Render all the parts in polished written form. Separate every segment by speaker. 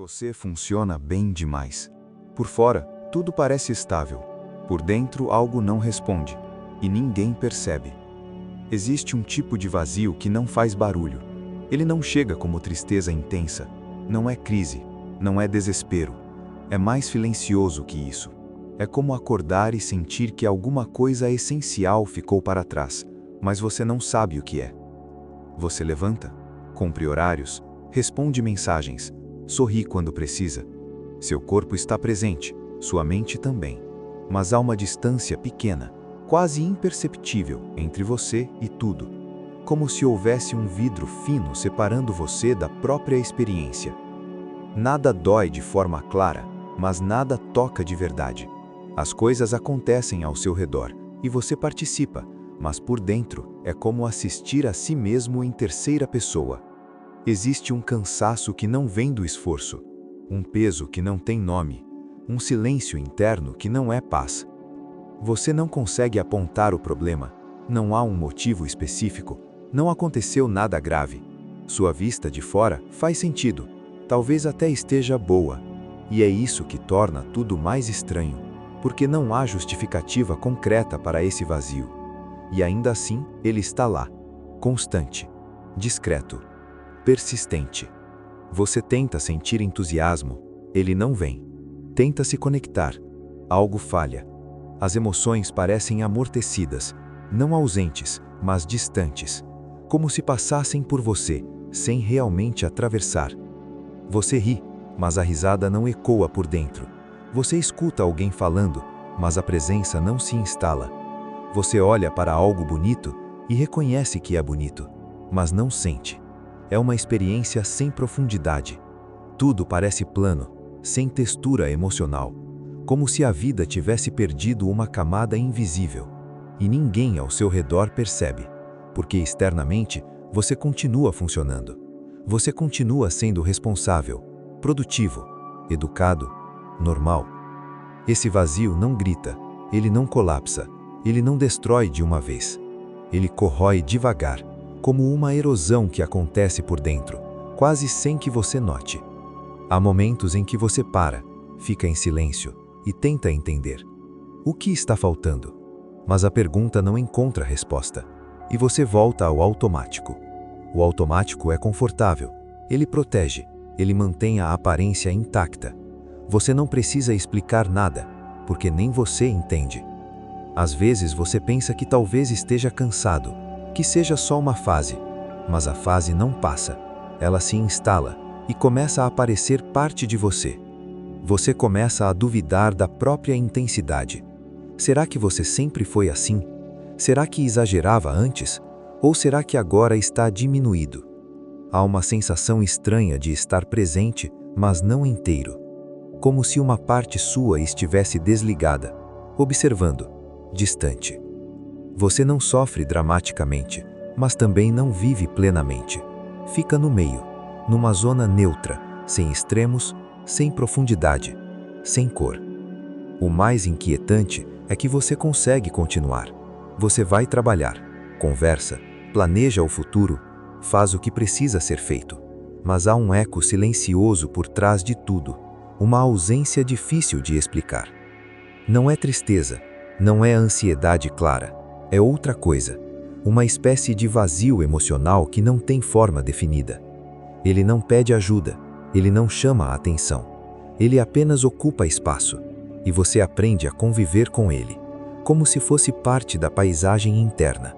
Speaker 1: Você funciona bem demais. Por fora, tudo parece estável. Por dentro, algo não responde. E ninguém percebe. Existe um tipo de vazio que não faz barulho. Ele não chega como tristeza intensa. Não é crise. Não é desespero. É mais silencioso que isso. É como acordar e sentir que alguma coisa essencial ficou para trás, mas você não sabe o que é. Você levanta, cumpre horários, responde mensagens, sorri quando precisa. Seu corpo está presente, sua mente também. Mas há uma distância pequena, quase imperceptível, entre você e tudo. Como se houvesse um vidro fino separando você da própria experiência. Nada dói de forma clara, mas nada toca de verdade. As coisas acontecem ao seu redor e você participa, mas por dentro é como assistir a si mesmo em terceira pessoa. Existe um cansaço que não vem do esforço, um peso que não tem nome, um silêncio interno que não é paz. Você não consegue apontar o problema, não há um motivo específico, não aconteceu nada grave. Sua vista de fora faz sentido, talvez até esteja boa, e é isso que torna tudo mais estranho. Porque não há justificativa concreta para esse vazio. E ainda assim, ele está lá, constante, discreto, persistente. Você tenta sentir entusiasmo, ele não vem. Tenta se conectar, algo falha. As emoções parecem amortecidas, não ausentes, mas distantes, como se passassem por você, sem realmente atravessar. Você ri, mas a risada não ecoa por dentro. Você escuta alguém falando, mas a presença não se instala. Você olha para algo bonito e reconhece que é bonito, mas não sente. É uma experiência sem profundidade. Tudo parece plano, sem textura emocional, como se a vida tivesse perdido uma camada invisível. E ninguém ao seu redor percebe, porque externamente você continua funcionando. Você continua sendo responsável, produtivo, educado, normal. Esse vazio não grita, ele não colapsa, ele não destrói de uma vez. Ele corrói devagar, como uma erosão que acontece por dentro, quase sem que você note. Há momentos em que você para, fica em silêncio e tenta entender. O que está faltando? Mas a pergunta não encontra resposta, e você volta ao automático. O automático é confortável, ele protege, ele mantém a aparência intacta. Você não precisa explicar nada, porque nem você entende. Às vezes você pensa que talvez esteja cansado, que seja só uma fase, mas a fase não passa, ela se instala e começa a aparecer parte de você. Você começa a duvidar da própria intensidade. Será que você sempre foi assim? Será que exagerava antes? Ou será que agora está diminuído? Há uma sensação estranha de estar presente, mas não inteiro. Como se uma parte sua estivesse desligada, observando, distante. Você não sofre dramaticamente, mas também não vive plenamente. Fica no meio, numa zona neutra, sem extremos, sem profundidade, sem cor. O mais inquietante é que você consegue continuar. Você vai trabalhar, conversa, planeja o futuro, faz o que precisa ser feito. Mas há um eco silencioso por trás de tudo, uma ausência difícil de explicar. Não é tristeza, não é ansiedade clara, é outra coisa, uma espécie de vazio emocional que não tem forma definida. Ele não pede ajuda, ele não chama a atenção, ele apenas ocupa espaço, e você aprende a conviver com ele, como se fosse parte da paisagem interna.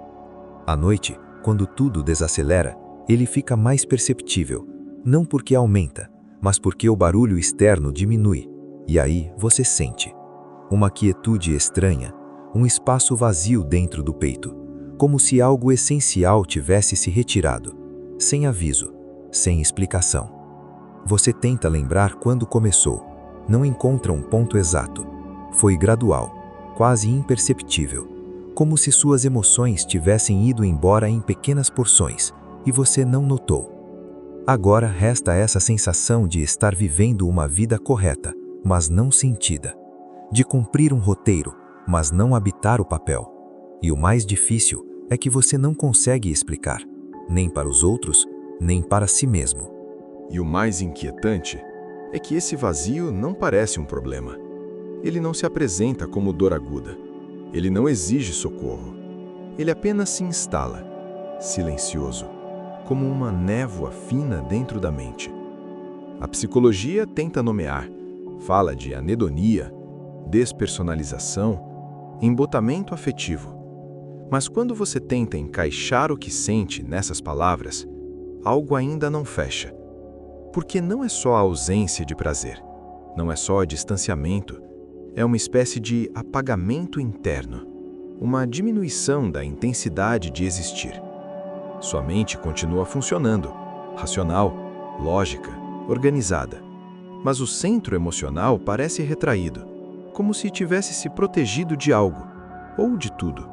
Speaker 1: À noite, quando tudo desacelera, ele fica mais perceptível, não porque aumenta, mas porque o barulho externo diminui, e aí você sente uma quietude estranha, um espaço vazio dentro do peito, como se algo essencial tivesse se retirado, sem aviso, sem explicação. Você tenta lembrar quando começou, não encontra um ponto exato. Foi gradual, quase imperceptível, como se suas emoções tivessem ido embora em pequenas porções, e você não notou. Agora resta essa sensação de estar vivendo uma vida correta, mas não sentida. De cumprir um roteiro, mas não habitar o papel. E o mais difícil é que você não consegue explicar, nem para os outros, nem para si mesmo.
Speaker 2: E o mais inquietante é que esse vazio não parece um problema. Ele não se apresenta como dor aguda. Ele não exige socorro. Ele apenas se instala, silencioso, como uma névoa fina dentro da mente. A psicologia tenta nomear, fala de anedonia, despersonalização, embotamento afetivo. Mas quando você tenta encaixar o que sente nessas palavras, algo ainda não fecha. Porque não é só a ausência de prazer, não é só distanciamento, é uma espécie de apagamento interno, uma diminuição da intensidade de existir. Sua mente continua funcionando, racional, lógica, organizada. Mas o centro emocional parece retraído, como se tivesse se protegido de algo, ou de tudo.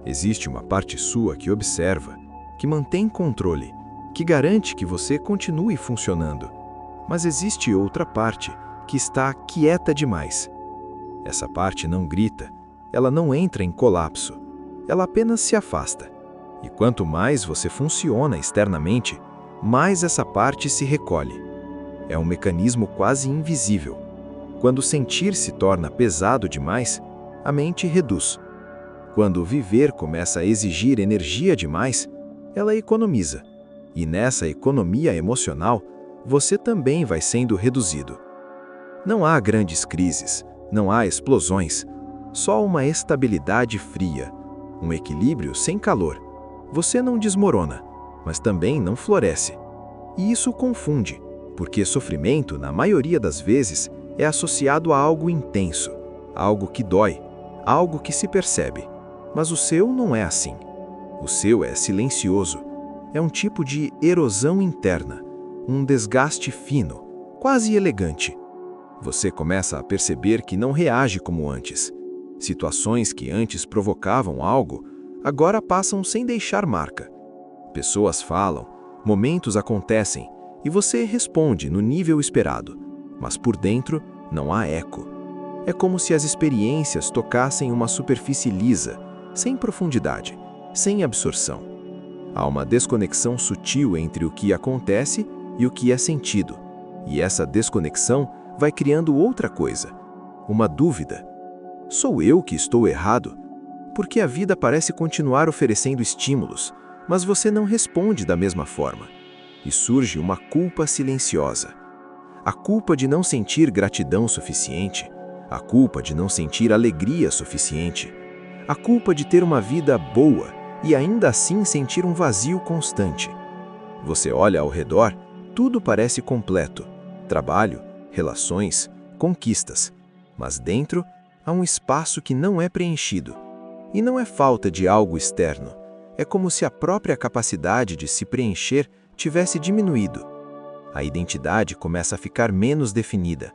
Speaker 2: Existe uma parte sua que observa, que mantém controle, que garante que você continue funcionando. Mas existe outra parte que está quieta demais. Essa parte não grita, ela não entra em colapso, ela apenas se afasta. E quanto mais você funciona externamente, mais essa parte se recolhe. É um mecanismo quase invisível. Quando sentir se torna pesado demais, a mente reduz. Quando viver começa a exigir energia demais, ela economiza. E nessa economia emocional, você também vai sendo reduzido. Não há grandes crises, não há explosões, só uma estabilidade fria, um equilíbrio sem calor. Você não desmorona, mas também não floresce. E isso confunde, porque sofrimento, na maioria das vezes, é associado a algo intenso, algo que dói, algo que se percebe. Mas o seu não é assim. O seu é silencioso. É um tipo de erosão interna, um desgaste fino, quase elegante. Você começa a perceber que não reage como antes. Situações que antes provocavam algo, agora passam sem deixar marca. Pessoas falam, momentos acontecem, e você responde no nível esperado, mas por dentro não há eco. É como se as experiências tocassem uma superfície lisa, sem profundidade, sem absorção. Há uma desconexão sutil entre o que acontece e o que é sentido, e essa desconexão vai criando outra coisa, uma dúvida. Sou eu que estou errado? Porque a vida parece continuar oferecendo estímulos, mas você não responde da mesma forma. E surge uma culpa silenciosa. A culpa de não sentir gratidão suficiente, a culpa de não sentir alegria suficiente, a culpa de ter uma vida boa e ainda assim sentir um vazio constante. Você olha ao redor, tudo parece completo. Trabalho, relações, conquistas. Mas dentro há um espaço que não é preenchido. E não é falta de algo externo. É como se a própria capacidade de se preencher tivesse diminuído. A identidade começa a ficar menos definida.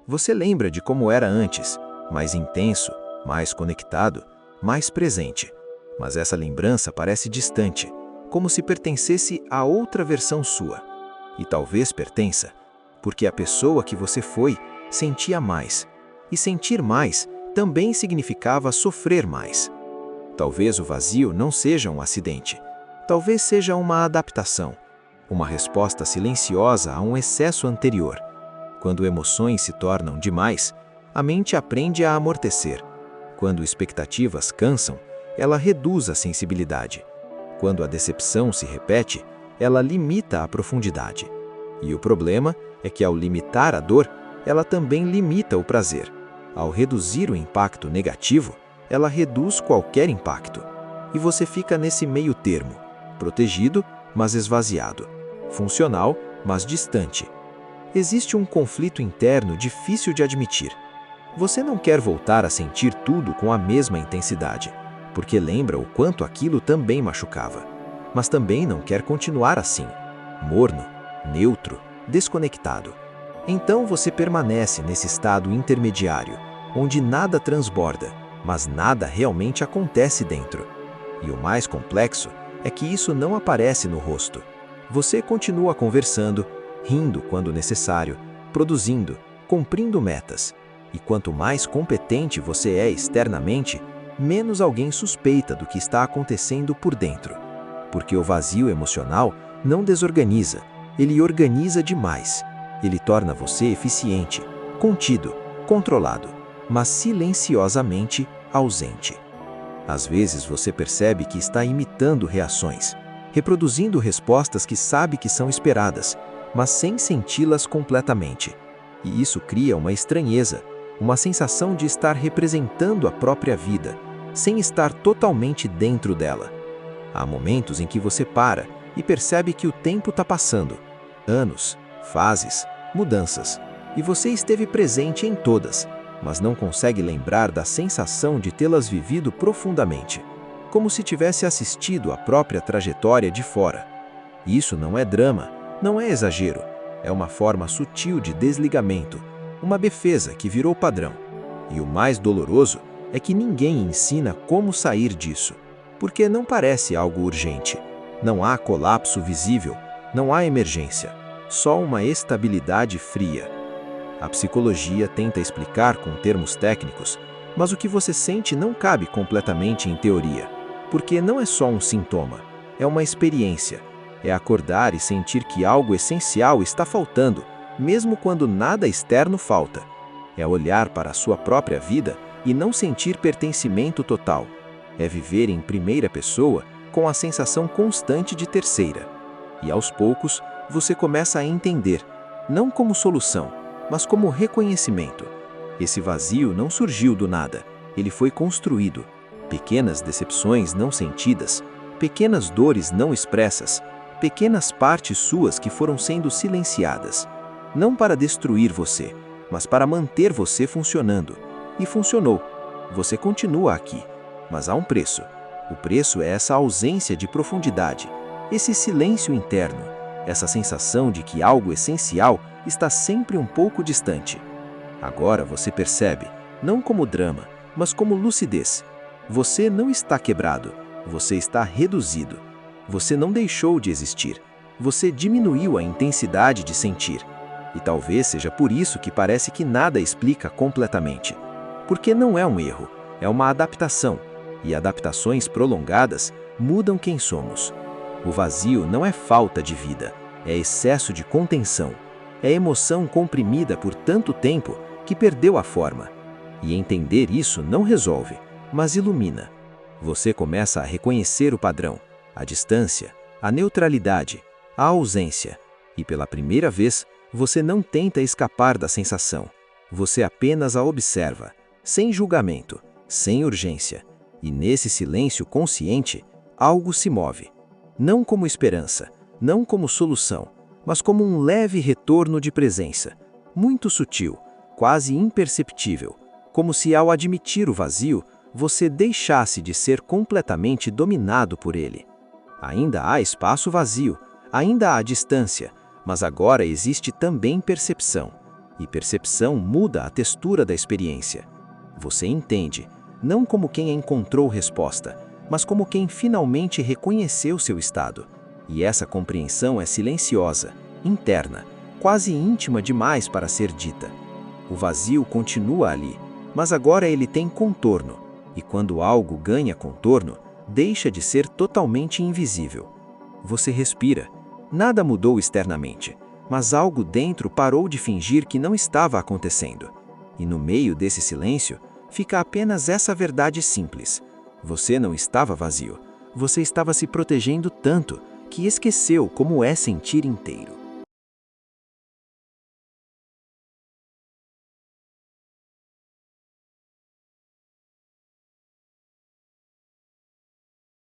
Speaker 2: Você lembra de como era antes, mais intenso, mais conectado, mais presente. Mas essa lembrança parece distante, como se pertencesse a outra versão sua. E talvez pertença, porque a pessoa que você foi sentia mais. E sentir mais também significava sofrer mais. Talvez o vazio não seja um acidente. Talvez seja uma adaptação, uma resposta silenciosa a um excesso anterior. Quando emoções se tornam demais, a mente aprende a amortecer. Quando expectativas cansam, ela reduz a sensibilidade. Quando a decepção se repete, ela limita a profundidade. E o problema é que, ao limitar a dor, ela também limita o prazer. Ao reduzir o impacto negativo, ela reduz qualquer impacto. E você fica nesse meio termo, protegido, mas esvaziado, funcional, mas distante. Existe um conflito interno difícil de admitir. Você não quer voltar a sentir tudo com a mesma intensidade, porque lembra o quanto aquilo também machucava. Mas também não quer continuar assim, morno, neutro, desconectado. Então você permanece nesse estado intermediário, onde nada transborda, mas nada realmente acontece dentro. E o mais complexo é que isso não aparece no rosto. Você continua conversando, rindo quando necessário, produzindo, cumprindo metas. E quanto mais competente você é externamente, menos alguém suspeita do que está acontecendo por dentro. Porque o vazio emocional não desorganiza, ele organiza demais.
Speaker 3: Ele torna você eficiente, contido, controlado, mas silenciosamente ausente. Às vezes você percebe que está imitando reações, reproduzindo respostas que sabe que são esperadas, mas sem senti-las completamente. E isso cria uma estranheza, uma sensação de estar representando a própria vida, sem estar totalmente dentro dela. Há momentos em que você para e percebe que o tempo está passando. Anos, fases, mudanças. E você esteve presente em todas, mas não consegue lembrar da sensação de tê-las vivido profundamente, como se tivesse assistido à própria trajetória de fora. Isso não é drama, não é exagero, é uma forma sutil de desligamento, uma defesa que virou padrão. E o mais doloroso é que ninguém ensina como sair disso, porque não parece algo urgente. Não há colapso visível, não há emergência, só uma estabilidade fria. A psicologia tenta explicar com termos técnicos, mas o que você sente não cabe completamente em teoria, porque não é só um sintoma, é uma experiência. É acordar e sentir que algo essencial está faltando, mesmo quando nada externo falta. É olhar para a sua própria vida e não sentir pertencimento total. É viver em primeira pessoa com a sensação constante de terceira. E aos poucos, você começa a entender, não como solução, mas como reconhecimento. Esse vazio não surgiu do nada, ele foi construído. Pequenas decepções não sentidas, pequenas dores não expressas, pequenas partes suas que foram sendo silenciadas. Não para destruir você, mas para manter você funcionando. E funcionou. Você continua aqui, mas há um preço. O preço é essa ausência de profundidade, esse silêncio interno, essa sensação de que algo essencial está sempre um pouco distante. Agora você percebe, não como drama, mas como lucidez. Você não está quebrado, você está reduzido. Você não deixou de existir, você diminuiu a intensidade de sentir. E talvez seja por isso que parece que nada explica completamente. Porque não é um erro, é uma adaptação. E adaptações prolongadas mudam quem somos. O vazio não é falta de vida, é excesso de contenção. É emoção comprimida por tanto tempo que perdeu a forma. E entender isso não resolve, mas ilumina. Você começa a reconhecer o padrão, a distância, a neutralidade, a ausência. E pela primeira vez, você não tenta escapar da sensação. Você apenas a observa, sem julgamento, sem urgência. E nesse silêncio consciente, algo se move. Não como esperança, não como solução, mas como um leve retorno de presença, muito sutil, quase imperceptível, como se ao admitir o vazio, você deixasse de ser completamente dominado por ele. Ainda há espaço vazio, ainda há distância, mas agora existe também percepção. E percepção muda a textura da experiência. Você entende, não como quem encontrou resposta, mas como quem finalmente reconheceu seu estado. E essa compreensão é silenciosa, interna, quase íntima demais para ser dita. O vazio continua ali, mas agora ele tem contorno, e quando algo ganha contorno, deixa de ser totalmente invisível. Você respira. Nada mudou externamente, mas algo dentro parou de fingir que não estava acontecendo. E no meio desse silêncio, fica apenas essa verdade simples. Você não estava vazio, você estava se protegendo tanto que esqueceu como é sentir inteiro.